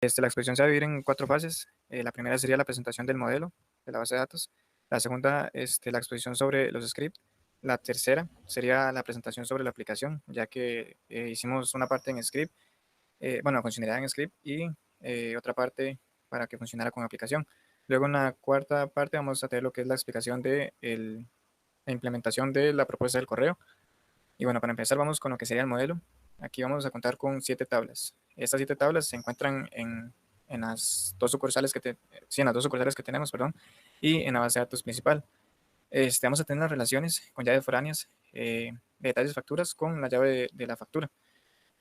La exposición se va a dividir en 4 fases. La primera sería la presentación del modelo de la base de datos. La segunda, la exposición sobre los scripts. La tercera sería la presentación sobre la aplicación, ya que hicimos una parte en script, bueno, funcionalidad en script y otra parte para que funcionara con aplicación. Luego en la cuarta parte vamos a tener lo que es la explicación de la implementación de la propuesta del correo. Y bueno, para empezar vamos con lo que sería el modelo. Aquí vamos a contar con 7 tablas. Estas 7 tablas se encuentran en las dos sucursales sí, en las dos sucursales que tenemos, perdón, y en la base de datos principal. Vamos a tener las relaciones con llaves foráneas, detalles de facturas con la llave de la factura.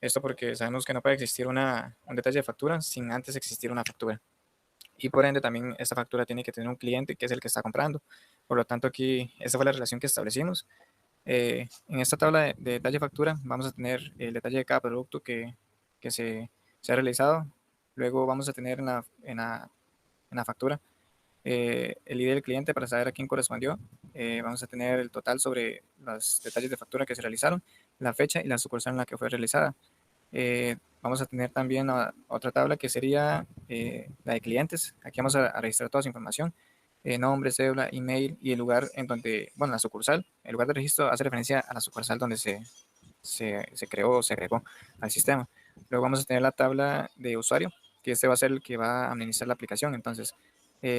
Esto porque sabemos que no puede existir un detalle de factura sin antes existir una factura. Y por ende también esta factura tiene que tener un cliente que es el que está comprando. Por lo tanto aquí, esta fue la relación que establecimos. En esta tabla de detalle de factura vamos a tener el detalle de cada producto que se ha realizado. Luego vamos a tener en la factura el ID del cliente para saber a quién correspondió. Vamos a tener el total sobre los detalles de factura que se realizaron, la fecha y la sucursal en la que fue realizada. Vamos a tener también otra tabla que sería la de clientes. Aquí vamos a registrar toda su información, nombre, cédula, email y el lugar en donde, bueno, la sucursal, el lugar de registro hace referencia a la sucursal donde se creó o se agregó al sistema. Luego vamos a tener la tabla de usuario, que este va a ser el que va a administrar la aplicación. Entonces,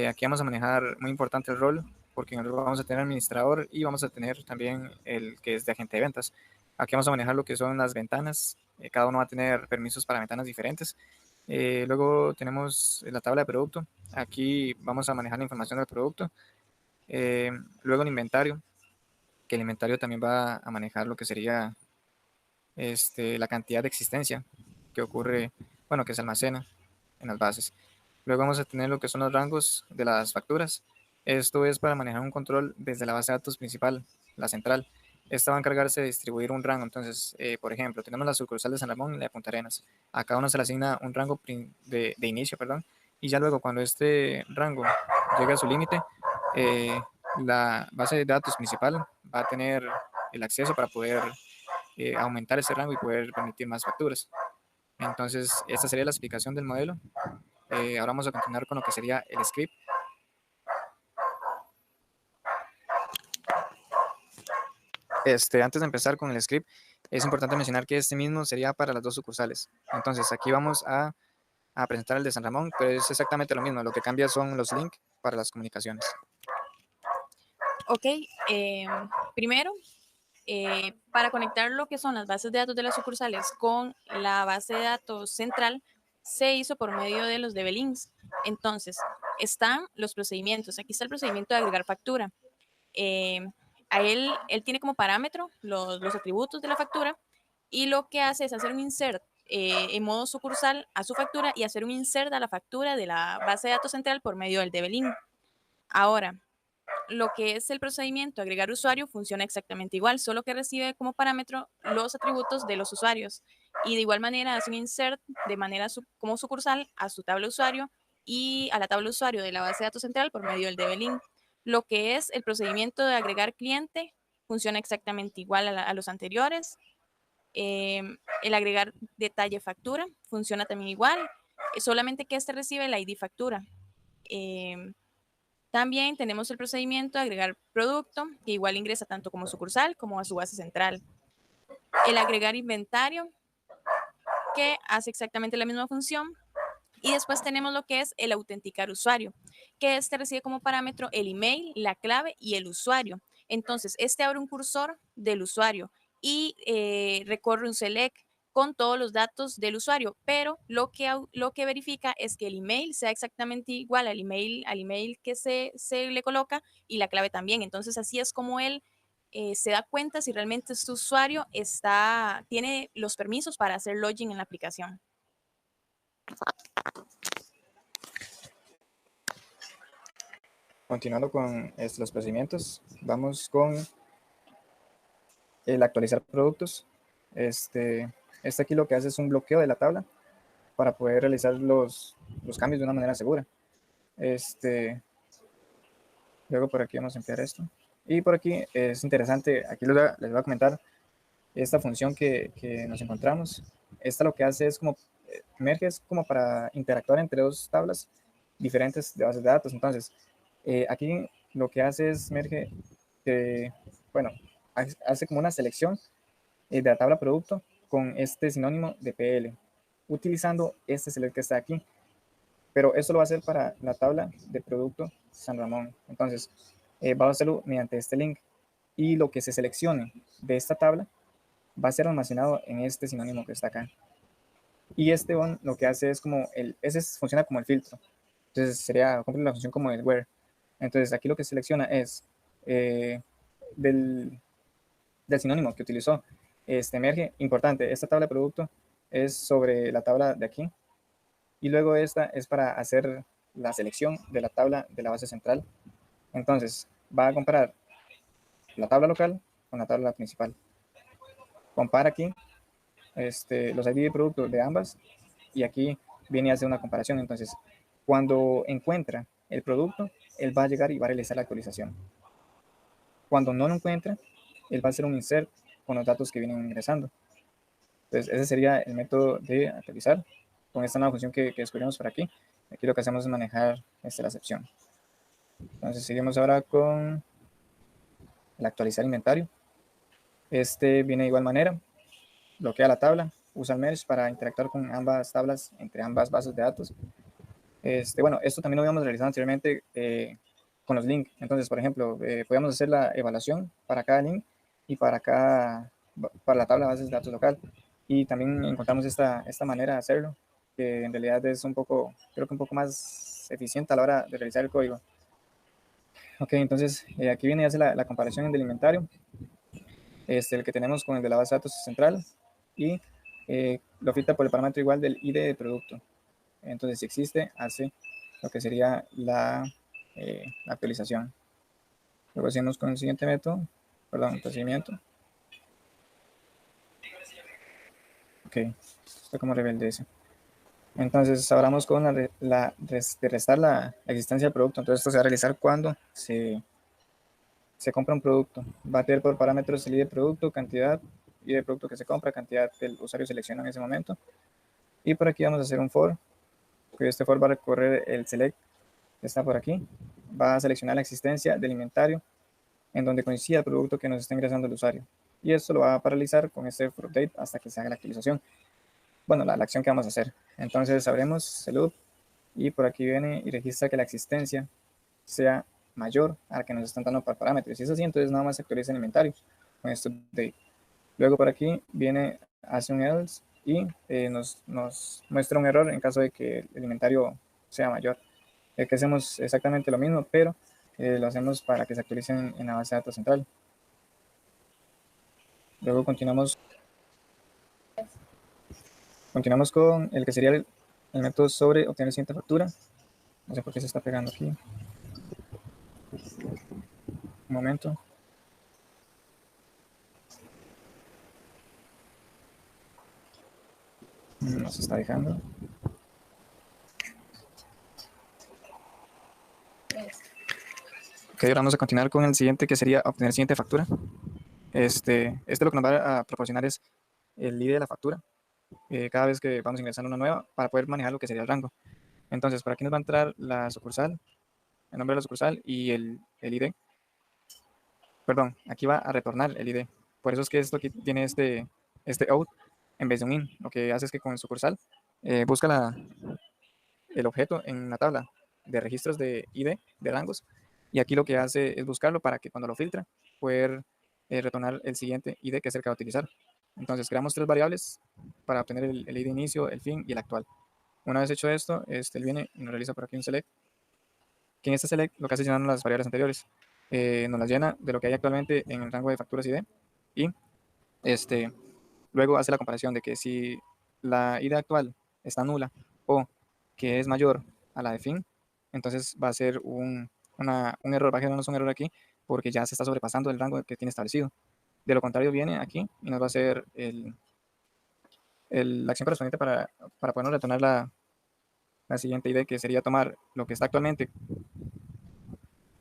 aquí vamos a manejar muy importante el rol, porque en el rol vamos a tener administrador y vamos a tener también el que es de agente de ventas. Aquí vamos a manejar lo que son las ventanas. Cada uno va a tener permisos para ventanas diferentes. Luego tenemos la tabla de producto. Aquí vamos a manejar la información del producto. Luego el inventario, que el inventario también va a manejar lo que sería la cantidad de existencia que ocurre, bueno, que se almacena en las bases. Luego vamos a tener lo que son los rangos de las facturas. Esto es para manejar un control desde la base de datos principal, la central. Esta va a encargarse de distribuir un rango. Entonces, por ejemplo, tenemos la sucursal de San Ramón y la de Punta Arenas. A cada uno se le asigna un rango de inicio, perdón, y ya luego cuando este rango llegue a su límite, la base de datos principal va a tener el acceso para poder aumentar ese rango y poder permitir más facturas. Entonces, esta sería la explicación del modelo. Ahora vamos a continuar con lo que sería el script. Antes de empezar con el script, es importante mencionar que este mismo sería para las dos sucursales. Entonces, aquí vamos a presentar el de San Ramón, pero es exactamente lo mismo. Lo que cambia son los links para las comunicaciones. Ok, primero, para conectar lo que son las bases de datos de las sucursales con la base de datos central, se hizo por medio de los DB links. Entonces, están los procedimientos. Aquí está el procedimiento de agregar factura. A él tiene como parámetro los atributos de la factura y lo que hace es hacer un insert en modo sucursal a su factura y hacer un insert a la factura de la base de datos central por medio del DB link. Ahora, lo que es el procedimiento agregar usuario funciona exactamente igual, solo que recibe como parámetro los atributos de los usuarios y de igual manera hace un insert de manera como sucursal a su tabla usuario y a la tabla usuario de la base de datos central por medio del DB link. Lo que es el procedimiento de agregar cliente funciona exactamente igual a los anteriores. El agregar detalle factura funciona también igual, solamente que este recibe la ID factura. También tenemos el procedimiento de agregar producto, que igual ingresa tanto como sucursal como a su base central. El agregar inventario, que hace exactamente la misma función. Y después tenemos lo que es el autenticar usuario, que este recibe como parámetro el email, la clave y el usuario. Entonces, este abre un cursor del usuario y recorre un select con todos los datos del usuario, pero lo que verifica es que el email sea exactamente igual al email que se le coloca y la clave también. Entonces, así es como él se da cuenta si realmente su usuario tiene los permisos para hacer login en la aplicación. Continuando con los procedimientos, vamos con el actualizar productos. Aquí lo que hace es un bloqueo de la tabla para poder realizar los cambios de una manera segura. Luego por aquí vamos a emplear esto. Y por aquí es interesante, aquí les voy a comentar esta función que nos encontramos. Esta lo que hace es como merge es como para interactuar entre dos tablas diferentes de bases de datos. Entonces, aquí lo que hace es merge, bueno, hace como una selección de la tabla producto con este sinónimo de PL, utilizando este select que está aquí. Pero eso lo va a hacer para la tabla de producto San Ramón. Entonces, va a hacerlo mediante este link. Y lo que se seleccione de esta tabla va a ser almacenado en este sinónimo que está acá. Y este on lo que hace es como ese funciona como el filtro. Entonces sería cumple la función como el where. Entonces aquí lo que selecciona es del sinónimo que utilizó. Merge, importante, esta tabla de producto es sobre la tabla de aquí. Y luego esta es para hacer la selección de la tabla de la base central. Entonces va a comparar la tabla local con la tabla principal. Compara aquí los ID de producto de ambas y aquí viene a hacer una comparación. Entonces, cuando encuentra el producto, él va a llegar y va a realizar la actualización. Cuando no lo encuentra, él va a hacer un insert con los datos que vienen ingresando. Entonces, ese sería el método de actualizar con esta nueva función que descubrimos por aquí. Aquí lo que hacemos es manejar la excepción. Entonces, seguimos ahora con el actualizar inventario. Viene de igual manera, bloquea la tabla, usa el merge para interactuar con ambas tablas entre ambas bases de datos. Bueno, esto también lo habíamos realizado anteriormente con los links. Entonces, por ejemplo, podíamos hacer la evaluación para cada link y para la tabla de bases de datos local. Y también encontramos esta manera de hacerlo, que en realidad es creo que un poco más eficiente a la hora de realizar el código. Ok, entonces aquí viene y hace la comparación del inventario, el que tenemos con el de la base de datos central, y lo filtra por el parámetro igual del ID de producto. Entonces, si existe, hace lo que sería la actualización. Luego hacemos con el siguiente método, perdón, procedimiento. Ok, esto como rebelde ese. Entonces, ahora vamos con de restar la existencia del producto. Entonces, esto se va a realizar cuando se compra un producto. Va a tener por parámetros el ID de producto, cantidad, ID de producto que se compra, cantidad que el usuario selecciona en ese momento. Y por aquí vamos a hacer un for, que este for va a recorrer el select que está por aquí. Va a seleccionar la existencia del inventario en donde coincida el producto que nos está ingresando el usuario. Y esto lo va a paralizar con este for update hasta que se haga la actualización. Bueno, la acción que vamos a hacer. Entonces abrimos el loop y por aquí viene y registra que la existencia sea mayor a la que nos están dando para parámetros. Si es así, entonces nada más se actualiza el inventario con este update. Luego por aquí viene, hace un else y nos muestra un error en caso de que el inventario sea mayor. Que hacemos exactamente lo mismo, pero lo hacemos para que se actualicen en la base de datos central. Luego continuamos con el que sería el método sobre obtener siguiente factura. No sé por qué se está pegando aquí. Un momento. Nos está dejando. Ok, ahora vamos a continuar con el siguiente, que sería obtener siguiente factura. Lo que nos va a proporcionar es el ID de la factura cada vez que vamos a ingresar una nueva para poder manejar lo que sería el rango. Entonces, por aquí nos va a entrar la sucursal, el nombre de la sucursal y el ID. Perdón, aquí va a retornar el ID. Por eso es que esto aquí tiene este out en vez de un in. Lo que hace es que con el sucursal busca el objeto en la tabla de registros de ID, de rangos, y aquí lo que hace es buscarlo para que cuando lo filtra, poder retornar el siguiente ID que es el que va a utilizar. Entonces creamos tres variables para obtener el ID inicio, el fin y el actual. Una vez hecho esto, él viene y nos realiza por aquí un select, que en este select lo que hace es llenar las variables anteriores. Nos las llena de lo que hay actualmente en el rango de facturas ID y luego hace la comparación de que si la ID actual está nula o que es mayor a la de fin, entonces va a ser un error, va a generarnos un error aquí porque ya se está sobrepasando el rango que tiene establecido. De lo contrario, viene aquí y nos va a hacer la acción correspondiente para podernos retornar la siguiente ID, que sería tomar lo que está actualmente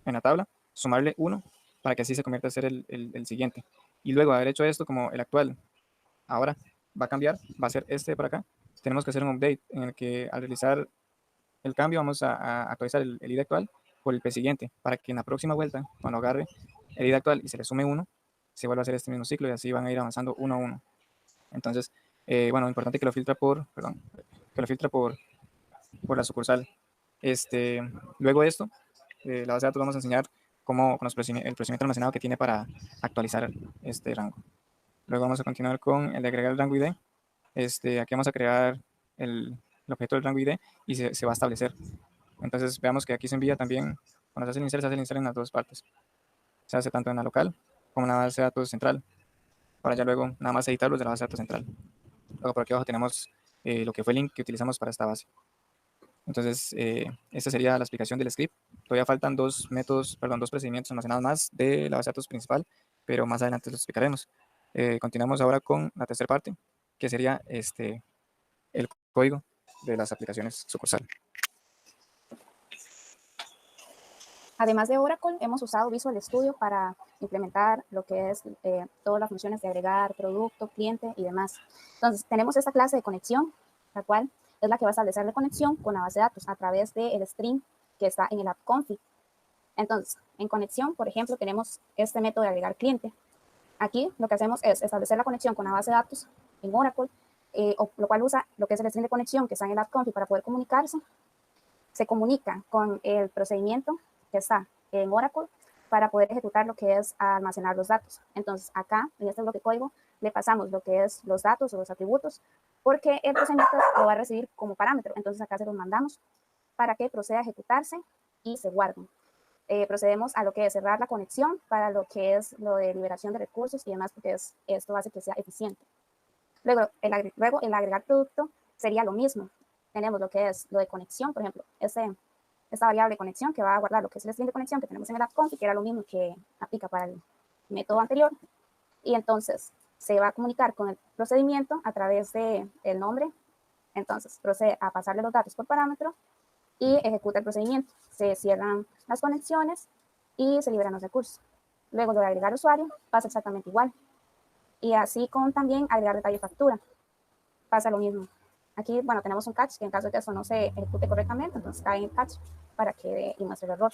en la tabla, sumarle 1 para que así se convierta a ser el siguiente. Y luego de haber hecho esto, como el actual ahora va a cambiar, va a ser este de por acá, tenemos que hacer un update en el que al realizar el cambio vamos a actualizar el ID actual por el P siguiente, para que en la próxima vuelta, cuando agarre el ID actual y se le sume 1, se vuelva a hacer este mismo ciclo y así van a ir avanzando uno a uno. Entonces, bueno, importante que lo filtra que lo filtra por la sucursal. Luego de esto, la base de datos vamos a enseñar cómo, con el procedimiento almacenado que tiene para actualizar este rango. Luego vamos a continuar con el de agregar el rango ID. Aquí vamos a crear el objeto del rango ID y se va a establecer. Entonces veamos que aquí se envía también, cuando se hace el insert en las dos partes. Se hace tanto en la local como en la base de datos central, para ya luego nada más editarlos de la base de datos central. Luego por aquí abajo tenemos lo que fue el link que utilizamos para esta base. Entonces, esta sería la explicación del script. Todavía faltan dos procedimientos almacenados más de la base de datos principal, pero más adelante los explicaremos. Continuamos ahora con la tercera parte, que sería el código de las aplicaciones sucursal. Además de Oracle, hemos usado Visual Studio para implementar lo que es todas las funciones de agregar, producto, cliente y demás. Entonces, tenemos esta clase de conexión, la cual es la que va a establecer la conexión con la base de datos a través del string que está en el app config. Entonces, en conexión, por ejemplo, tenemos este método de agregar cliente. Aquí lo que hacemos es establecer la conexión con la base de datos en Oracle, lo cual usa lo que es el string de conexión que está en el app config para poder comunicarse. Se comunica con el procedimiento que está en Oracle para poder ejecutar lo que es almacenar los datos. Entonces, acá, en este bloque de código, le pasamos lo que es los datos o los atributos, porque el procedimiento lo va a recibir como parámetro. Entonces, acá se los mandamos para que proceda a ejecutarse y se guarden. Procedemos a lo que es cerrar la conexión para lo que es lo de liberación de recursos y demás, porque esto hace que sea eficiente. Luego, el agregar producto sería lo mismo. Tenemos lo que es lo de conexión, por ejemplo, esta variable de conexión que va a guardar lo que es el string de conexión que tenemos en el app config, que era lo mismo que aplica para el método anterior. Y entonces se va a comunicar con el procedimiento a través del nombre. Entonces procede a pasarle los datos por parámetro y ejecuta el procedimiento. Se cierran las conexiones y se liberan los recursos. Luego lo de agregar usuario pasa exactamente igual. Y así con también agregar detalle factura. Pasa lo mismo. Aquí, bueno, tenemos un catch que en caso de que eso no se ejecute correctamente, entonces cae en el catch para que y muestre el error.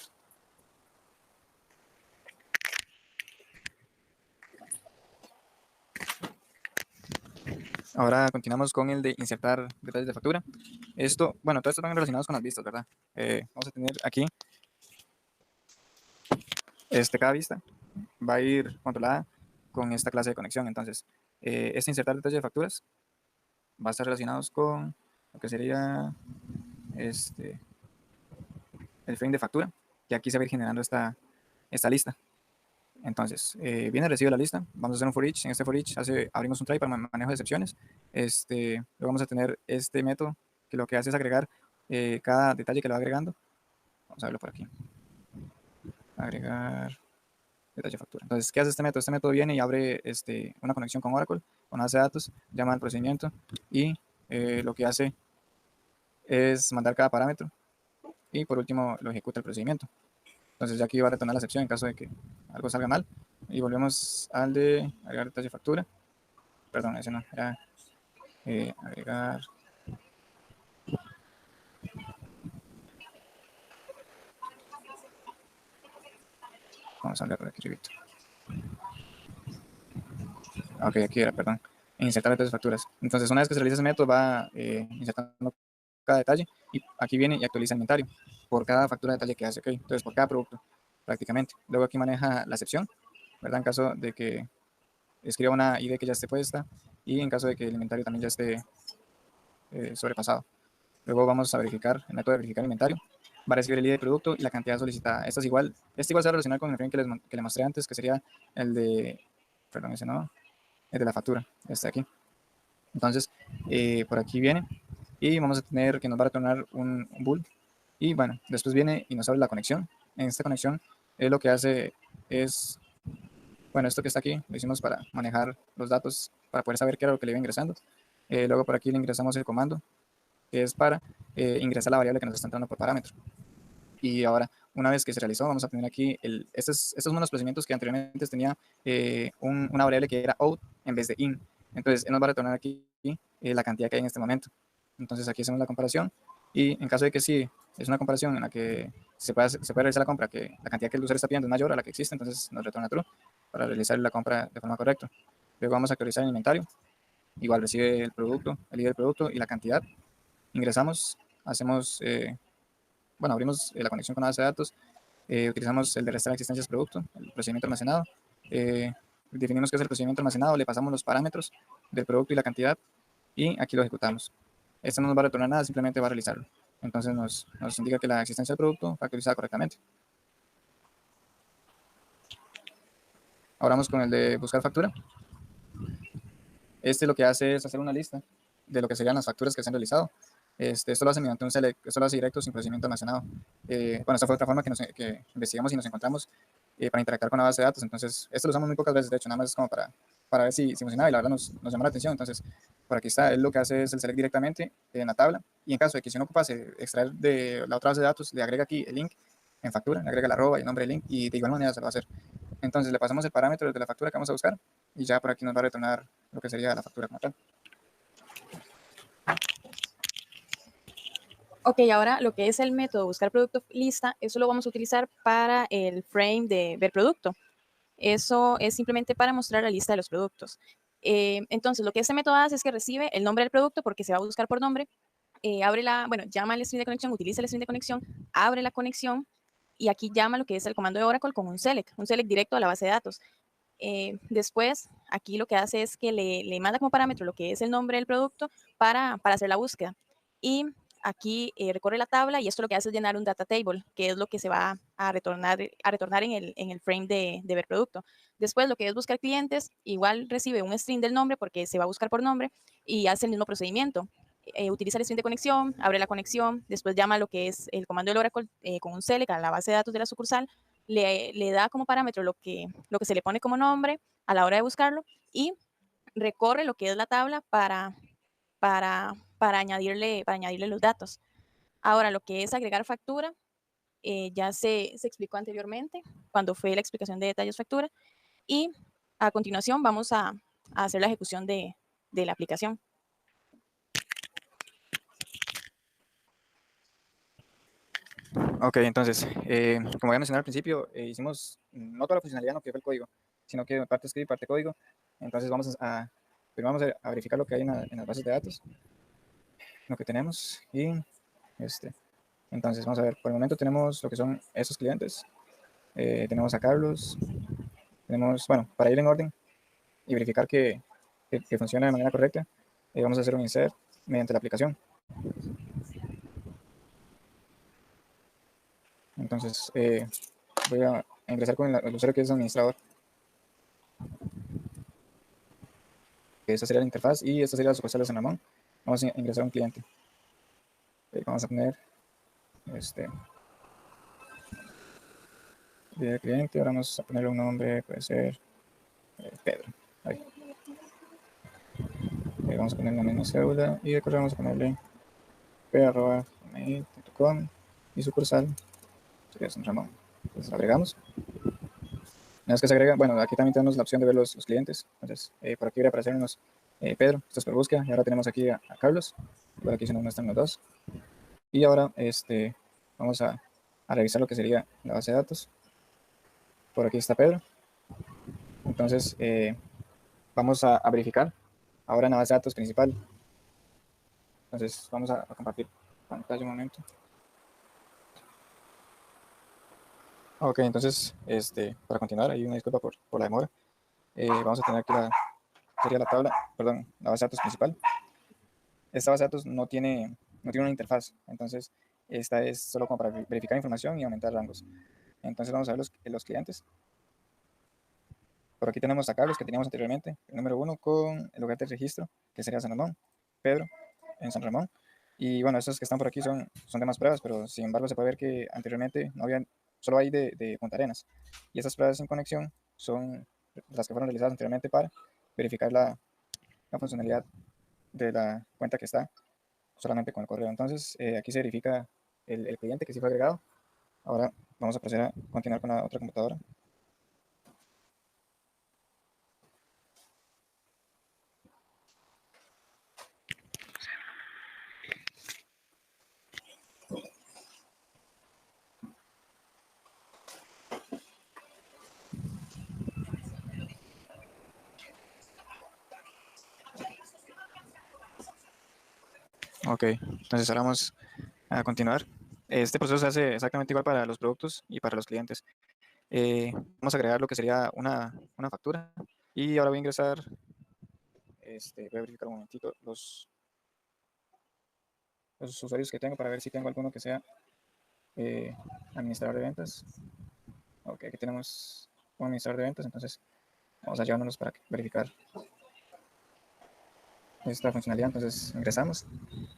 Ahora continuamos con el de insertar detalles de factura. Bueno, todo esto están relacionados con las vistas, ¿verdad? Vamos a tener aquí, cada vista va a ir controlada con esta clase de conexión. Entonces, insertar detalles de facturas va a estar relacionados con lo que sería el frame de factura, que aquí se va a ir generando esta lista. Entonces, viene recibe la lista, vamos a hacer un for each. En este for each abrimos un try para manejo de excepciones. Luego vamos a tener este método que lo que hace es agregar cada detalle que lo va agregando. Vamos a verlo por aquí. Agregar detalle factura. Entonces, ¿qué hace este método? Este método viene y abre una conexión con Oracle, con base de datos, llama al procedimiento y lo que hace es mandar cada parámetro y por último lo ejecuta el procedimiento. Entonces ya aquí va a retornar la excepción en caso de que algo salga mal. Y volvemos al de agregar detalle factura. Perdón, ese no, era agregar. Vamos a hablar por aquí, Víctor. Ok, aquí era, perdón. Insertar detalles facturas. Entonces, una vez que se realiza ese método, va insertando cada detalle y aquí viene y actualiza el inventario por cada factura de detalle que hace. Okay. Entonces, por cada producto, prácticamente. Luego aquí maneja la excepción, ¿verdad? En caso de que escriba una ID que ya esté puesta y en caso de que el inventario también ya esté sobrepasado. Luego vamos a verificar el método de verificar el inventario. Va a recibir el ID de producto y la cantidad solicitada. Este igual se va a relacionar con el frame que les mostré antes, que sería el de, perdón, ese no, el de la factura, este de aquí. Entonces, por aquí viene y vamos a tener que nos va a retornar un bool. Y bueno, después viene y nos abre la conexión. En esta conexión, lo que hace es, bueno, esto que está aquí, lo hicimos para manejar los datos, para poder saber qué era lo que le iba ingresando. Luego por aquí le ingresamos el comando, que es para ingresar la variable que nos está entrando por parámetro. Y ahora, una vez que se realizó, vamos a tener aquí, estos son unos procedimientos que anteriormente tenía una variable que era out en vez de in. Entonces, él nos va a retornar aquí la cantidad que hay en este momento. Entonces aquí hacemos la comparación y en caso de que sí es una comparación en la que se puede realizar la compra, que la cantidad que el usuario está pidiendo es mayor a la que existe, entonces nos retorna true para realizar la compra de forma correcta. Luego vamos a actualizar el inventario. Igual recibe el producto, el ID del producto y la cantidad. Ingresamos, hacemos, bueno, abrimos la conexión con la base de datos, utilizamos el de restar existencias producto, el procedimiento almacenado. Definimos qué es el procedimiento almacenado, le pasamos los parámetros del producto y la cantidad y aquí lo ejecutamos. Esto no nos va a retornar nada, simplemente va a realizarlo. Entonces nos indica que la existencia del producto fue actualizada correctamente. Ahora vamos con el de buscar factura. Este lo que hace es hacer una lista de lo que serían las facturas que se han realizado. Esto lo hace mediante un select, esto lo hace directo sin procedimiento almacenado. Bueno, esta fue otra forma que investigamos y nos encontramos para interactuar con la base de datos. Entonces, esto lo usamos muy pocas veces, de hecho, nada más es como para ver si funcionaba y la verdad nos llamó la atención. Entonces, por aquí está, él lo que hace es el select directamente en la tabla y en caso de que si uno ocupase extraer de la otra base de datos, le agrega aquí el link en factura, le agrega la arroba y el nombre del link y de igual manera se lo va a hacer. Entonces, le pasamos el parámetro de la factura que vamos a buscar y ya por aquí nos va a retornar lo que sería la factura como tal. Ok, ahora lo que es el método buscar producto lista, eso lo vamos a utilizar para el frame de ver producto. Eso es simplemente para mostrar la lista de los productos. Entonces, lo que este método hace es que recibe el nombre del producto porque se va a buscar por nombre, llama al string de conexión, utiliza el string de conexión, abre la conexión y aquí llama lo que es el comando de Oracle con un select directo a la base de datos. Después, aquí lo que hace es que le manda como parámetro lo que es el nombre del producto para hacer la búsqueda. Y aquí recorre la tabla y esto lo que hace es llenar un data table, que es lo que se va a retornar en el frame de ver producto. Después, lo que es buscar clientes, igual recibe un string del nombre porque se va a buscar por nombre y hace el mismo procedimiento. Utiliza el string de conexión, abre la conexión, después llama lo que es el comando del Oracle con un select a la base de datos de la sucursal, le da como parámetro lo que se le pone como nombre a la hora de buscarlo y recorre lo que es la tabla para añadirle los datos. Ahora, lo que es agregar factura, ya se explicó anteriormente cuando fue la explicación de detalles factura y a continuación vamos a hacer la ejecución de la aplicación. Ok, entonces, como había mencionado al principio, hicimos no toda la funcionalidad no que fue el código, sino que parte script, parte código. Entonces primero vamos a verificar lo que hay en las bases de datos, lo que tenemos y entonces vamos a ver, por el momento tenemos lo que son esos clientes, tenemos a Carlos, tenemos, bueno, para ir en orden y verificar que funciona de manera correcta, vamos a hacer un insert mediante la aplicación. Entonces, voy a ingresar con el usuario que es administrador. Esta sería la interfaz y esta sería la sucursal de San Ramón. Vamos a ingresar un cliente. Vamos a poner de cliente. Ahora vamos a ponerle un nombre, puede ser Pedro. Ahí. Vamos a ponerle la misma cédula y de correo vamos a ponerle p@gmail.com y sucursal sería San Ramón. Entonces agregamos. Una vez que se agrega, bueno, aquí también tenemos la opción de ver los clientes. Entonces, por aquí debería aparecernos Pedro, esto es por búsqueda, y ahora tenemos aquí a Carlos, por aquí se nos muestran los dos. Y ahora vamos a revisar lo que sería la base de datos. Por aquí está Pedro. Entonces, vamos a verificar ahora en la base de datos principal. Entonces, vamos a compartir pantalla un momento. Ok, entonces, para continuar, hay una disculpa por la demora. Vamos a tener aquí sería la tabla, perdón, la base de datos principal. Esta base de datos no tiene una interfaz, entonces esta es solo como para verificar información y aumentar rangos. Entonces vamos a ver los clientes. Por aquí tenemos a Carlos, que teníamos anteriormente, el número 1 con el lugar de registro, que sería San Ramón, Pedro, en San Ramón. Y bueno, estos que están por aquí son demás pruebas, pero sin embargo se puede ver que anteriormente no habían, solo hay de Punta Arenas. Y estas pruebas sin conexión son las que fueron realizadas anteriormente para verificar la funcionalidad de la cuenta que está solamente con el correo. Entonces, aquí se verifica el cliente que sí fue agregado. Ahora vamos a proceder a continuar con la otra computadora. Ok, entonces ahora vamos a continuar. Este proceso se hace exactamente igual para los productos y para los clientes. Vamos a agregar lo que sería una factura y ahora voy a ingresar, voy a verificar un momentito los usuarios que tengo para ver si tengo alguno que sea eh, administrador de ventas. Ok, aquí tenemos un administrador de ventas, entonces vamos a llevárnoslos para verificar esta funcionalidad. Entonces ingresamos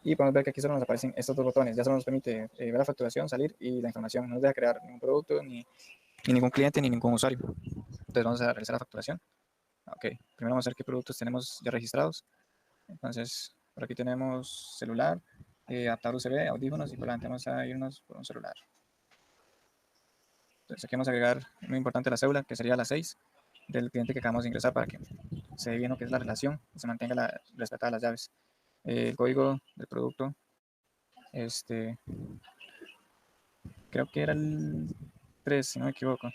y podemos ver que aquí solo nos aparecen estos dos botones. Ya solo nos permite ver la facturación, salir y la información. No nos deja crear ningún producto, ni ningún cliente, ni ningún usuario. Entonces vamos a realizar la facturación. Ok, primero vamos a ver qué productos tenemos ya registrados. Entonces, por aquí tenemos celular, adaptador USB, audífonos y por delante vamos a irnos por un celular. Entonces aquí vamos a agregar muy importante la cédula, que sería la 6 del cliente que acabamos de ingresar para que se vea bien lo que es la relación y se mantenga respetada las llaves. El código del producto, creo que era el 3, si no me equivoco.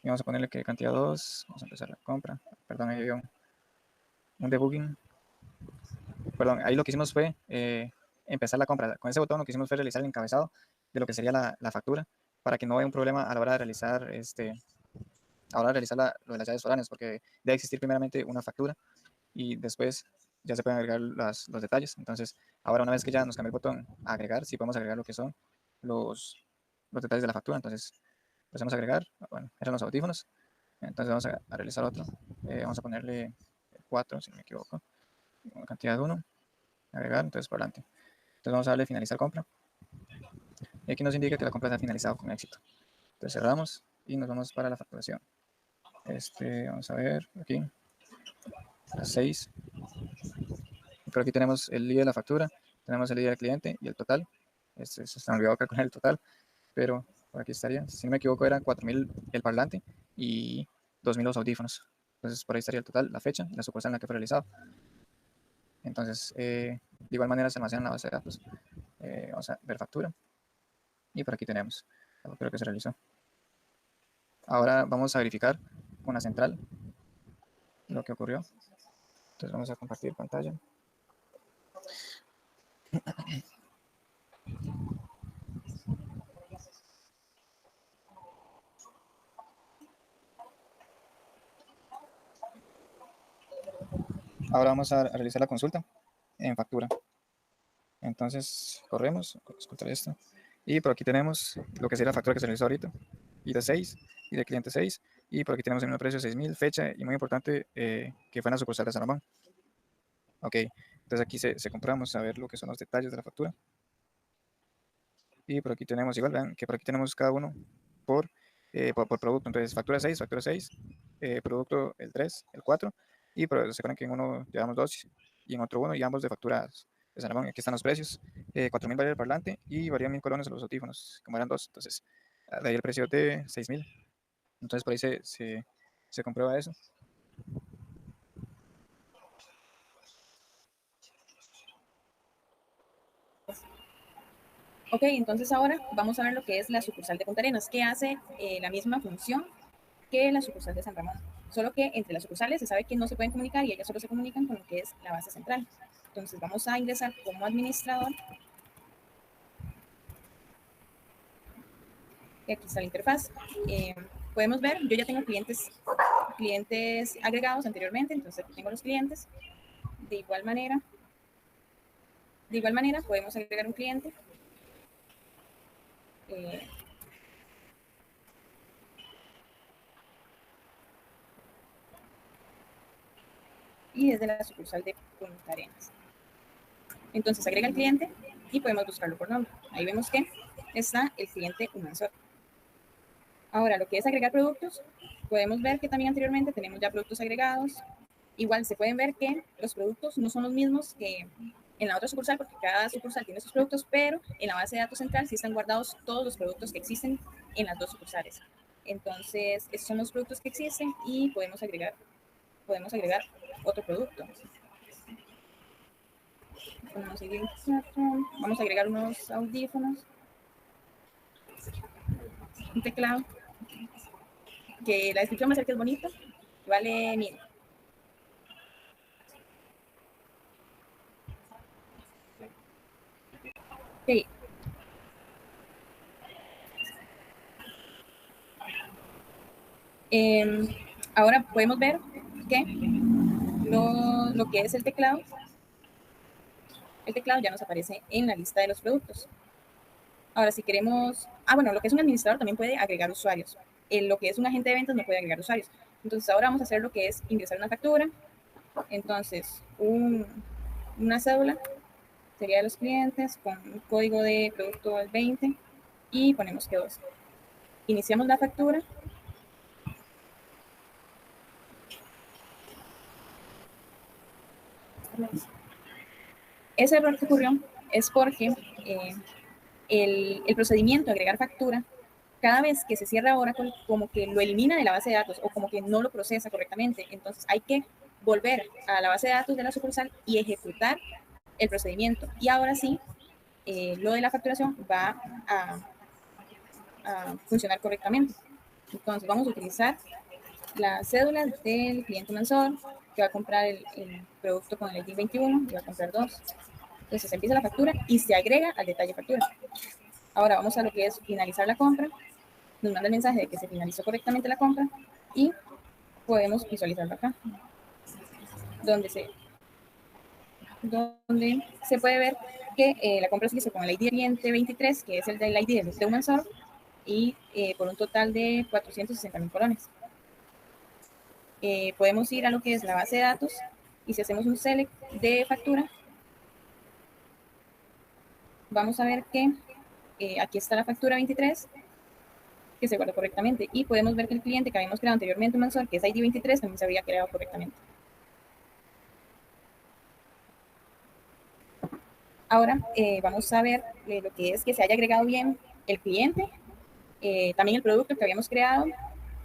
Y vamos a ponerle que cantidad 2, vamos a empezar la compra. Perdón, ahí había un debugging. Perdón, ahí lo que hicimos fue empezar la compra. Con ese botón lo que hicimos fue realizar el encabezado de lo que sería la factura, para que no haya un problema a la hora de realizar lo de las llaves foráneas, porque debe existir primeramente una factura y después ya se pueden agregar los detalles. Entonces, ahora una vez que ya nos cambia el botón a agregar, sí podemos agregar lo que son los detalles de la factura. Entonces, empezamos a agregar, bueno, eran los audífonos. Entonces vamos a realizar otro. Vamos a ponerle 4, si no me equivoco, una cantidad de 1, agregar, entonces por adelante. Entonces vamos a darle finalizar compra. Y aquí nos indica que la compra se ha finalizado con éxito. Entonces cerramos y nos vamos para la facturación. Vamos a ver aquí, las 6. Por aquí tenemos el ID de la factura, tenemos el ID del cliente y el total. Se me olvidó calcular el total, pero por aquí estaría. Si no me equivoco, eran 4.000 el parlante y 2.000 los audífonos. Entonces por ahí estaría el total, la fecha y la sucursal en la que fue realizado. Entonces, de igual manera se almacena en la base de datos. Vamos a ver factura. Y por aquí tenemos la factura que se realizó. Ahora vamos a verificar con la central lo que ocurrió. Entonces vamos a compartir pantalla. Ahora vamos a realizar la consulta en factura. Entonces corremos, escuchar esto. Y por aquí tenemos lo que sería la factura que se realizó ahorita. Y de 6, y de cliente 6. Y por aquí tenemos el mismo precio 6.000, fecha y muy importante que fue en la sucursal de San Ramón. Ok, entonces aquí se compramos a ver lo que son los detalles de la factura. Y por aquí tenemos igual, vean que por aquí tenemos cada uno por producto. Entonces factura 6, producto el 3, el 4. Y se acuerdan que en uno llevamos 2 y en otro 1 y ambos de facturas de San Ramón. Aquí están los precios. 4.000 vale el parlante y varían 1.000 colones los audífonos, como eran 2. Entonces de ahí el precio de 6.000. Entonces por ahí se comprueba eso. Ok, entonces ahora vamos a ver lo que es la sucursal de Punta Arenas, que hace la misma función que la sucursal de San Ramón, solo que entre las sucursales se sabe que no se pueden comunicar y ellas solo se comunican con lo que es la base central. Entonces vamos a ingresar como administrador. Y aquí está la interfaz. Podemos ver, yo ya tengo clientes agregados anteriormente, entonces aquí tengo los clientes. De igual manera podemos agregar un cliente. Y desde la sucursal de Punta Arenas. Entonces agrega el cliente y podemos buscarlo por nombre. Ahí vemos que está el cliente Humansor. Ahora, lo que es agregar productos, podemos ver que también anteriormente tenemos ya productos agregados. Igual se pueden ver que los productos no son los mismos que en la otra sucursal, porque cada sucursal tiene sus productos, pero en la base de datos central sí están guardados todos los productos que existen en las dos sucursales. Entonces, estos son los productos que existen y podemos agregar otro producto. Vamos a agregar unos audífonos, un teclado, que la descripción va a ser que es bonito, vale 1.000. Ok. Ahora podemos ver que lo que es el teclado ya nos aparece en la lista de los productos. Ahora, si queremos, bueno, lo que es un administrador también puede agregar usuarios. Lo que es un agente de ventas no puede agregar usuarios. Entonces, ahora vamos a hacer lo que es ingresar una factura. Entonces, una cédula sería de los clientes con un código de producto al 20 y ponemos que 2. Iniciamos la factura. Ese error que ocurrió es porque el procedimiento de agregar factura, cada vez que se cierra Oracle, como que lo elimina de la base de datos o como que no lo procesa correctamente. Entonces hay que volver a la base de datos de la sucursal y ejecutar el procedimiento. Y ahora sí, lo de la facturación va a funcionar correctamente. Entonces vamos a utilizar la cédula del cliente mensual que va a comprar el producto con el ID 21 y va a comprar 2. Entonces se empieza la factura y se agrega al detalle factura. Ahora vamos a lo que es finalizar la compra. Nos manda el mensaje de que se finalizó correctamente la compra y podemos visualizarlo acá, donde se puede ver que la compra se hizo con el ID cliente 23, que es el del ID de un mensual, y por un total de 460,000 colones. Podemos ir a lo que es la base de datos y si hacemos un select de factura, vamos a ver que aquí está la factura 23 que se guardó correctamente y podemos ver que el cliente que habíamos creado anteriormente, un mensual, que es ID 23, también se había creado correctamente. Ahora vamos a ver lo que es que se haya agregado bien el cliente, también el producto que habíamos creado,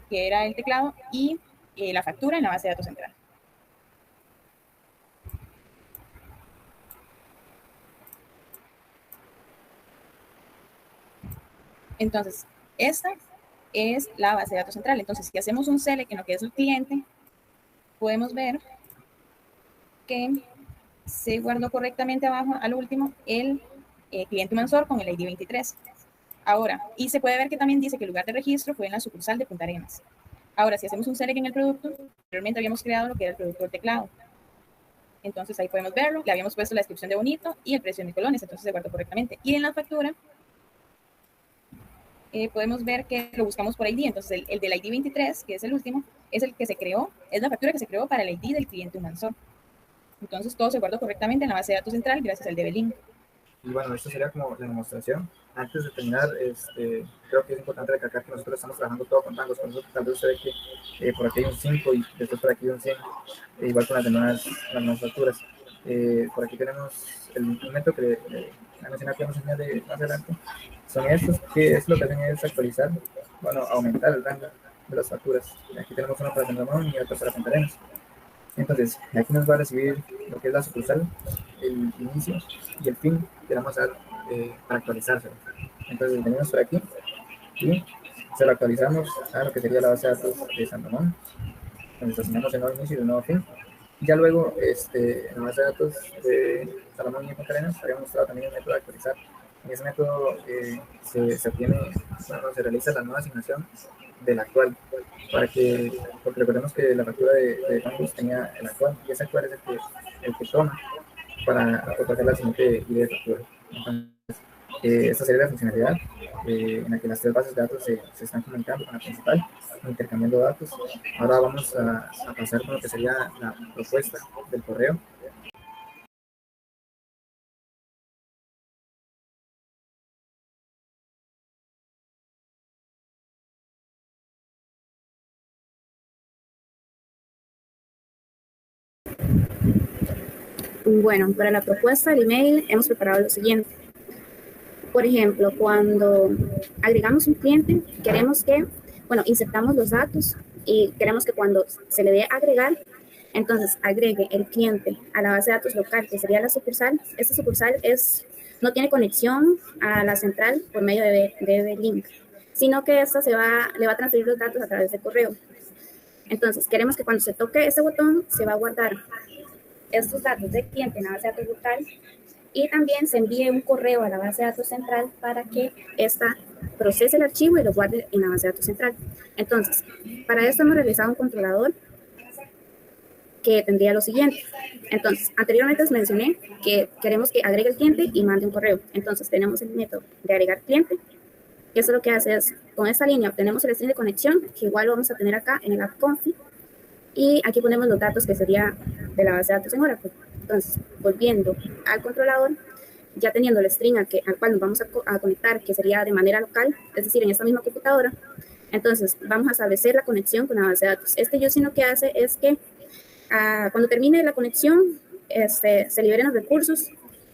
que era el teclado, y la factura en la base de datos central. Entonces, esta es la base de datos central. Entonces, si hacemos un select en lo que es el cliente, podemos ver que se guardó correctamente abajo, al último, el cliente Mansor con el ID 23. Ahora, y se puede ver que también dice que el lugar de registro fue en la sucursal de Punta Arenas. Ahora, si hacemos un select en el producto, anteriormente habíamos creado lo que era el producto del teclado. Entonces ahí podemos verlo, le habíamos puesto la descripción de bonito y el precio en colones, entonces se guardó correctamente. Y en la factura podemos ver que lo buscamos por ID, entonces el del ID 23, que es el último, es el que se creó, es la factura que se creó para el ID del cliente Humansor. Entonces todo se guardó correctamente en la base de datos central gracias al DB-Link. Y bueno, esto sería como la demostración. Antes de terminar, creo que es importante recalcar que nosotros estamos trabajando todo con rangos, por eso tal vez usted ve que por aquí hay un 5 y después por aquí hay un 100, igual con las demás facturas. Por aquí tenemos el método que mencionar que vamos a enseñar más adelante. Son estos, que es lo que hacen es actualizar, bueno, aumentar el rango de las facturas. Aquí tenemos uno para San y otro para Punta Arenas. Entonces, aquí nos va a recibir lo que es la sucursal, el inicio y el fin que vamos a dar para actualizárselo. Entonces, venimos por aquí y se lo actualizamos a lo que sería la base de datos de San Ramón, donde estacionamos el nuevo inicio y el nuevo fin. Y ya luego, en la base de datos de Salomón y Punta Arenas, habíamos mostrado también el método de actualizar. En ese método se obtiene, bueno, se realiza la nueva asignación del actual, porque recordemos que la factura de Campus tenía el actual, y ese actual es el que toma para otorgar la siguiente ID de factura. Entonces, esta sería la funcionalidad en la que las tres bases de datos se están comunicando con la principal, intercambiando datos. Ahora vamos a pasar con lo que sería la propuesta del correo. Bueno, para la propuesta del email hemos preparado lo siguiente. Por ejemplo, cuando agregamos un cliente, queremos que, bueno, insertamos los datos y queremos que cuando se le dé agregar, entonces agregue el cliente a la base de datos local, que sería la sucursal. Esta sucursal no tiene conexión a la central por medio de link, sino que esta le va a transferir los datos a través de correo. Entonces, queremos que cuando se toque este botón, se va a guardar estos datos del cliente en la base de datos local y también se envíe un correo a la base de datos central para que ésta procese el archivo y lo guarde en la base de datos central. Entonces, para esto hemos realizado un controlador que tendría lo siguiente. Entonces, anteriormente les mencioné que queremos que agregue el cliente y mande un correo. Entonces, tenemos el método de agregar cliente. Eso lo que hace es, con esta línea obtenemos el string de conexión, que igual lo vamos a tener acá en el app config, y aquí ponemos los datos que sería de la base de datos en Oracle. Entonces, volviendo al controlador, ya teniendo el string al cual nos vamos a conectar, que sería de manera local, es decir, en esta misma computadora, entonces vamos a establecer la conexión con la base de datos. Este using lo que hace es que cuando termine la conexión, se liberen los recursos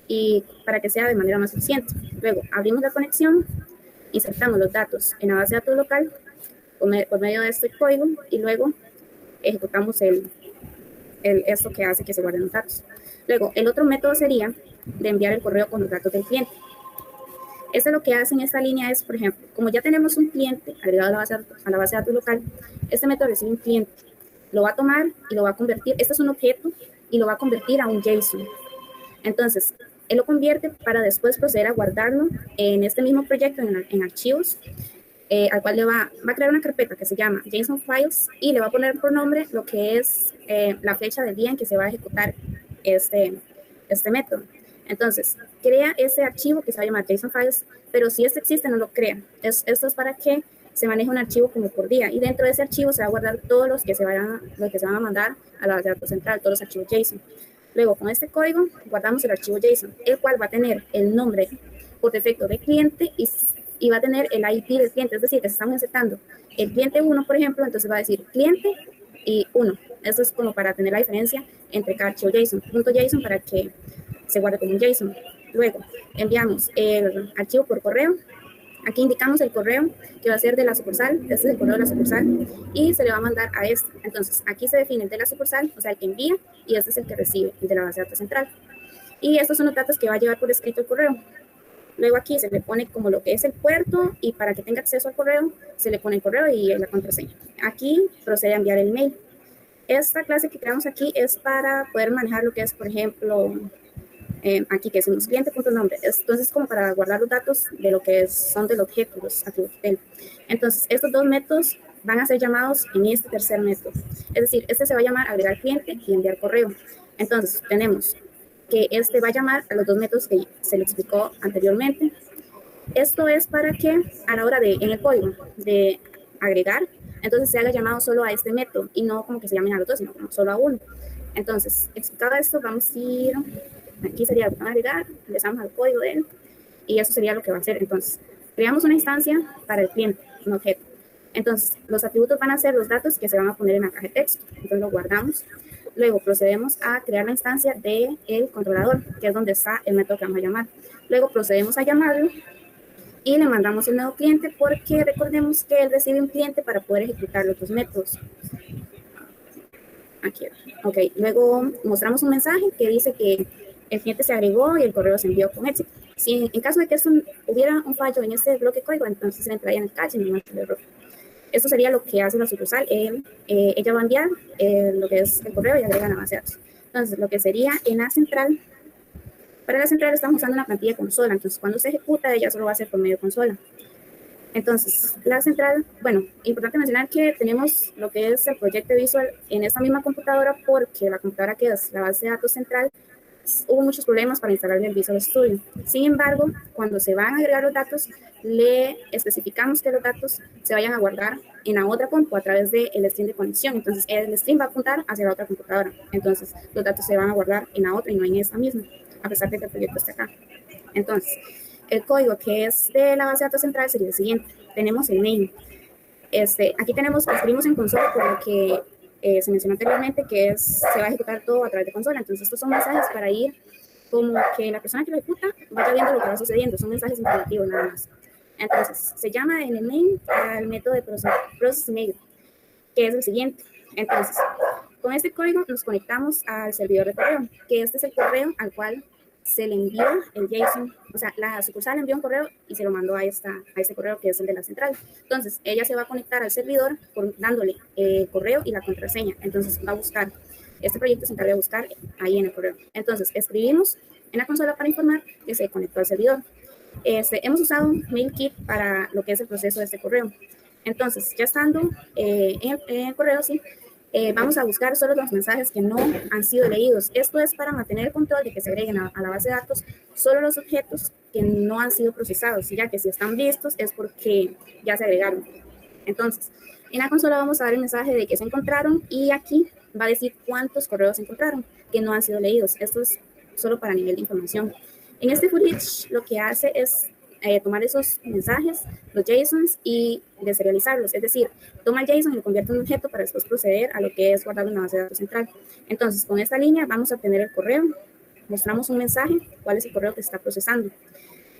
y para que sea de manera más eficiente. Luego, abrimos la conexión, insertamos los datos en la base de datos local por medio de este código y luego ejecutamos esto que hace que se guarden los datos. Luego, el otro método sería de enviar el correo con los datos del cliente. Esto lo que hace en esta línea es, por ejemplo, como ya tenemos un cliente agregado a la base de datos local, este método recibe un cliente, lo va a tomar y lo va a convertir, este es un objeto, y lo va a convertir a un JSON. Entonces, él lo convierte para después proceder a guardarlo en este mismo proyecto, en archivos, al cual le va a crear una carpeta que se llama JSON Files y le va a poner por nombre lo que es la fecha del día en que se va a ejecutar este método. Entonces, crea ese archivo que se va a llamar JSON Files, pero si este existe, no lo crea. Esto es para que se maneje un archivo como por día, y dentro de ese archivo se va a guardar todos los que se van a mandar a la base de datos central, todos los archivos JSON. Luego, con este código, guardamos el archivo JSON, el cual va a tener el nombre por defecto de cliente y va a tener el IP del cliente, es decir, que se estamos insertando el cliente 1, por ejemplo, entonces va a decir cliente y 1. Eso es como para tener la diferencia entre cada archivo JSON, punto JSON para que se guarde como un JSON. Luego, enviamos el archivo por correo. Aquí indicamos el correo que va a ser de la sucursal, este es el correo de la sucursal, y se le va a mandar a este. Entonces, aquí se define el de la sucursal, o sea, el que envía, y este es el que recibe, el de la base de datos central. Y estos son los datos que va a llevar por escrito el correo. Luego aquí se le pone como lo que es el puerto, y para que tenga acceso al correo, se le pone el correo y la contraseña. Aquí procede a enviar el mail. Esta clase que creamos aquí es para poder manejar lo que es, por ejemplo, aquí que decimos cliente.nombre. Entonces, como para guardar los datos de lo que son del objeto, los atributos de él. Entonces, estos dos métodos van a ser llamados en este tercer método. Es decir, este se va a llamar agregar cliente y enviar correo. Entonces, tenemos que este va a llamar a los dos métodos que se le explicó anteriormente. Esto es para que a la hora de, en el código, de agregar, entonces se haga llamado solo a este método y no como que se llamen a los dos, sino como solo a uno. Entonces, explicado esto, vamos a ir, aquí sería agregar, ingresamos al código de él y eso sería lo que va a hacer. Entonces, creamos una instancia para el cliente, un objeto. Entonces, los atributos van a ser los datos que se van a poner en la caja de texto. Entonces, lo guardamos. Luego, procedemos a crear la instancia del controlador, que es donde está el método que vamos a llamar. Luego, procedemos a llamarlo y le mandamos el nuevo cliente porque recordemos que él recibe un cliente para poder ejecutar los otros métodos. Aquí. Ok, luego mostramos un mensaje que dice que el cliente se agregó y el correo se envió con éxito. Si en caso de que hubiera un fallo en este bloque de código, entonces se entraría en el cache y no muestra el error. Esto sería lo que hace la sucursal. Ella va a enviar lo que es el correo y agrega la base de datos. Entonces, lo que sería en la central, para la central estamos usando una plantilla consola. Entonces, cuando se ejecuta, ella solo va a ser por medio de consola. Entonces, la central, bueno, importante mencionar que tenemos lo que es el proyecto visual en esta misma computadora porque la computadora que es la base de datos central, hubo muchos problemas para instalarle el Visual Studio. Sin embargo, cuando se van a agregar los datos, le especificamos que los datos se vayan a guardar en la otra compu a través del string de conexión. Entonces, el string va a apuntar hacia la otra computadora. Entonces, los datos se van a guardar en la otra y no en esta misma, a pesar de que el proyecto esté acá. Entonces, el código que es de la base de datos central sería el siguiente. Tenemos el name. Aquí escribimos en consola por lo que se mencionó anteriormente, que se va a ejecutar todo a través de consola. Entonces, estos son mensajes para ir como que la persona que lo ejecuta vaya viendo lo que va sucediendo. Son mensajes informativos nada más. Entonces, se llama en el main al método de process email, que es el siguiente. Entonces, con este código nos conectamos al servidor de correo, que este es el correo al cual se le envió el JSON, o sea, la sucursal envió un correo y se lo mandó a este correo que es el de la central. Entonces, ella se va a conectar al servidor dándole el correo y la contraseña. Entonces, va a buscar, este proyecto se encarga de buscar ahí en el correo. Entonces, escribimos en la consola para informar que se conectó al servidor. Hemos usado MailKit para lo que es el proceso de este correo. Entonces, ya estando en el correo, sí, vamos a buscar solo los mensajes que no han sido leídos. Esto es para mantener el control de que se agreguen a la base de datos solo los objetos que no han sido procesados, ya que si están listos es porque ya se agregaron. Entonces, en la consola vamos a dar el mensaje de que se encontraron y aquí va a decir cuántos correos se encontraron que no han sido leídos. Esto es solo para nivel de información. En este for each lo que hace es tomar esos mensajes, los JSONs, y deserializarlos. Es decir, toma el JSON y lo convierte en un objeto para después proceder a lo que es guardarlo en la base de datos central. Entonces, con esta línea vamos a obtener el correo, mostramos un mensaje, cuál es el correo que se está procesando.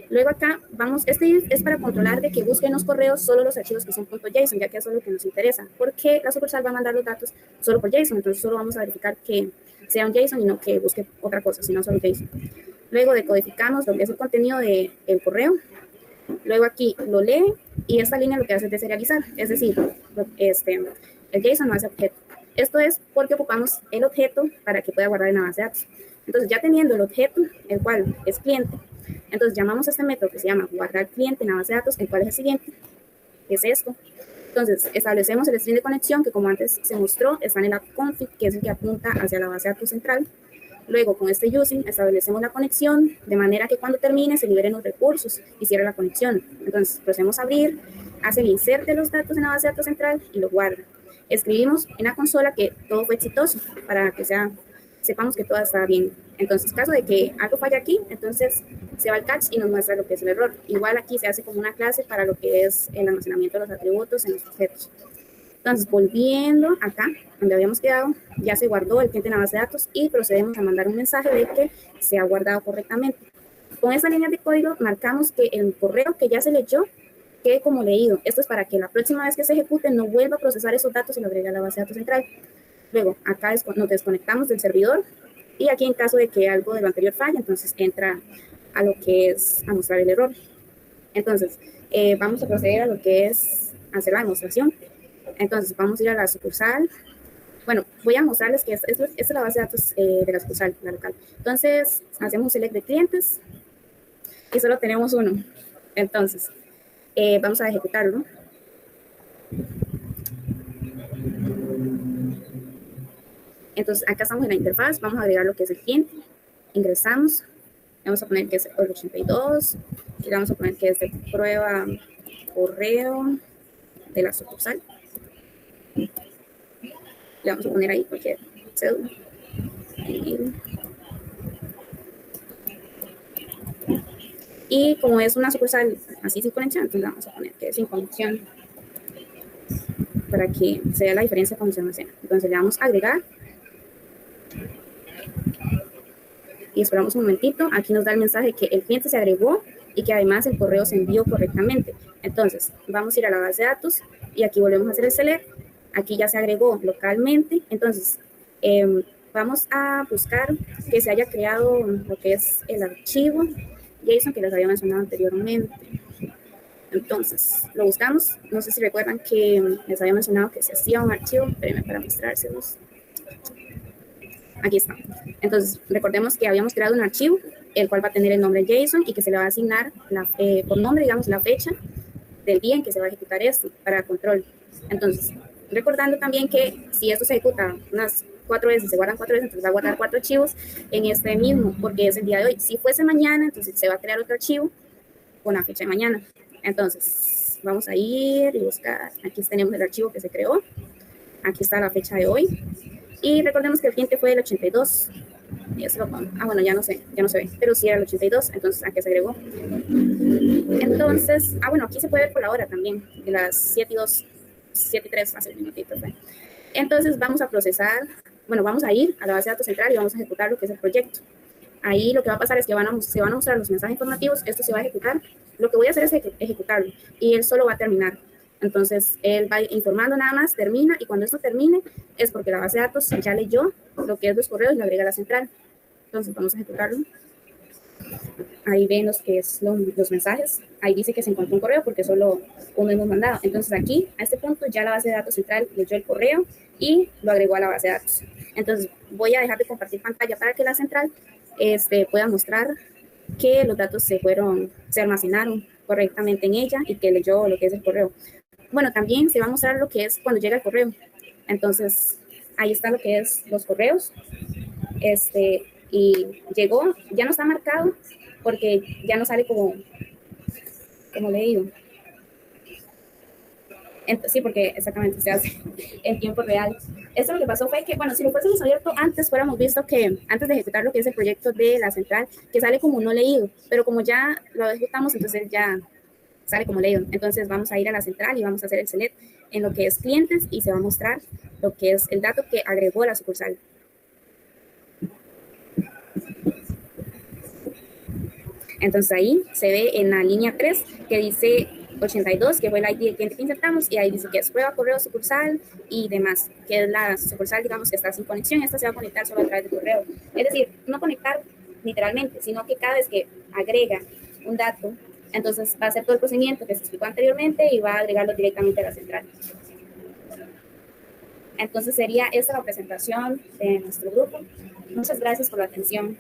Luego acá vamos, este es para controlar de que busquen los correos solo los archivos que son .json, ya que eso es lo que nos interesa, porque la sucursal va a mandar los datos solo por JSON, entonces solo vamos a verificar que sea un JSON y no que busque otra cosa, sino solo JSON. Luego decodificamos lo que es el contenido del correo. Luego aquí lo lee y esta línea lo que hace es deserializar, es decir, el JSON no hace objeto. Esto es porque ocupamos el objeto para que pueda guardar en la base de datos. Entonces, ya teniendo el objeto, el cual es cliente, entonces llamamos a este método que se llama guardar cliente en la base de datos, el cual es el siguiente, que es esto. Entonces, establecemos el string de conexión que, como antes se mostró, está en el app config, que es el que apunta hacia la base de datos central. Luego, con este using, establecemos la conexión de manera que cuando termine se liberen los recursos y cierre la conexión. Entonces, procedemos a abrir, hace el insert de los datos en la base de datos central y lo guarda. Escribimos en la consola que todo fue exitoso para que sepamos que todo está bien. Entonces, caso de que algo falla aquí, entonces se va al catch y nos muestra lo que es el error. Igual aquí se hace como una clase para lo que es el almacenamiento de los atributos en los objetos. Entonces, volviendo acá, donde habíamos quedado, ya se guardó el cliente en la base de datos y procedemos a mandar un mensaje de que se ha guardado correctamente. Con esta línea de código marcamos que el correo que ya se leyó quede como leído. Esto es para que la próxima vez que se ejecute no vuelva a procesar esos datos y lo agregue a la base de datos central. Luego, acá nos desconectamos del servidor y aquí en caso de que algo de lo anterior falle, entonces entra a lo que es a mostrar el error. Entonces, vamos a proceder a lo que es hacer la demostración. Entonces, vamos a ir a la sucursal. Bueno, voy a mostrarles que esta es la base de datos de la sucursal, la local. Entonces, hacemos un select de clientes y solo tenemos uno. Entonces, vamos a ejecutarlo. Entonces, acá estamos en la interfaz, vamos a agregar lo que es el cliente, ingresamos, vamos a poner que es el 82, y vamos a poner que es de prueba correo de la sucursal. Le vamos a poner ahí cualquier cédula. Y como es una sucursal así sin conexión, entonces vamos a poner que es sin conexión para que se vea la diferencia cuando se almacena. Entonces le damos a agregar. Y esperamos un momentito. Aquí nos da el mensaje que el cliente se agregó y que además el correo se envió correctamente. Entonces, vamos a ir a la base de datos y aquí volvemos a hacer el select. Aquí ya se agregó localmente. Entonces, vamos a buscar que se haya creado lo que es el archivo JSON que les había mencionado anteriormente. Entonces, lo buscamos. No sé si recuerdan que les había mencionado que se hacía un archivo. Espérenme para mostrárselos. Aquí está. Entonces, recordemos que habíamos creado un archivo, el cual va a tener el nombre JSON y que se le va a asignar por nombre, digamos, la fecha del día en que se va a ejecutar esto para control. Entonces, recordando también que si esto se ejecuta unas 4 veces, se guardan 4 veces, entonces va a guardar 4 archivos en este mismo, porque es el día de hoy. Si fuese mañana, entonces se va a crear otro archivo con la fecha de mañana. Entonces, vamos a ir y buscar. Aquí tenemos el archivo que se creó. Aquí está la fecha de hoy. Y recordemos que el cliente fue el 82. Bueno, ya no se ve, pero sí era el 82, entonces aquí se agregó. Entonces, bueno, aquí se puede ver por la hora también, de las 7 y 2, 7 y 3, hace un minutito. Entonces vamos a procesar, vamos a ir a la base de datos central y vamos a ejecutar lo que es el proyecto. Ahí lo que va a pasar es que se van a mostrar los mensajes informativos, esto se va a ejecutar. Lo que voy a hacer es ejecutarlo y él solo va a terminar. Entonces, él va informando nada más, termina, y cuando esto termine, es porque la base de datos ya leyó lo que es los correos y lo agrega a la central. Entonces, vamos a ejecutarlo. Ahí ven los mensajes. Ahí dice que se encontró un correo porque solo uno hemos mandado. Entonces, aquí, a este punto, ya la base de datos central leyó el correo y lo agregó a la base de datos. Entonces, voy a dejar de compartir pantalla para que la central pueda mostrar que los datos se almacenaron correctamente en ella y que leyó lo que es el correo. Bueno, también se va a mostrar lo que es cuando llega el correo. Entonces, ahí está lo que es los correos. Y llegó, ya no está marcado porque ya no sale como leído. Sí, porque exactamente se hace en tiempo real. Esto lo que pasó fue que, bueno, si lo fuésemos abierto antes, fuéramos visto que antes de ejecutar lo que es el proyecto de la central, que sale como no leído, pero como ya lo ejecutamos, entonces ya sale como leído. Entonces vamos a ir a la central y vamos a hacer el select en lo que es clientes y se va a mostrar lo que es el dato que agregó la sucursal. Entonces ahí se ve en la línea 3 que dice 82, que fue el ID del cliente que insertamos, y ahí dice que es prueba correo sucursal y demás, que es la sucursal, digamos, que está sin conexión. Esta se va a conectar solo a través de correo. Es decir, no conectar literalmente, sino que cada vez que agrega un dato, entonces va a hacer todo el procedimiento que se explicó anteriormente y va a agregarlo directamente a la central. Entonces sería esa la presentación de nuestro grupo. Muchas gracias por la atención.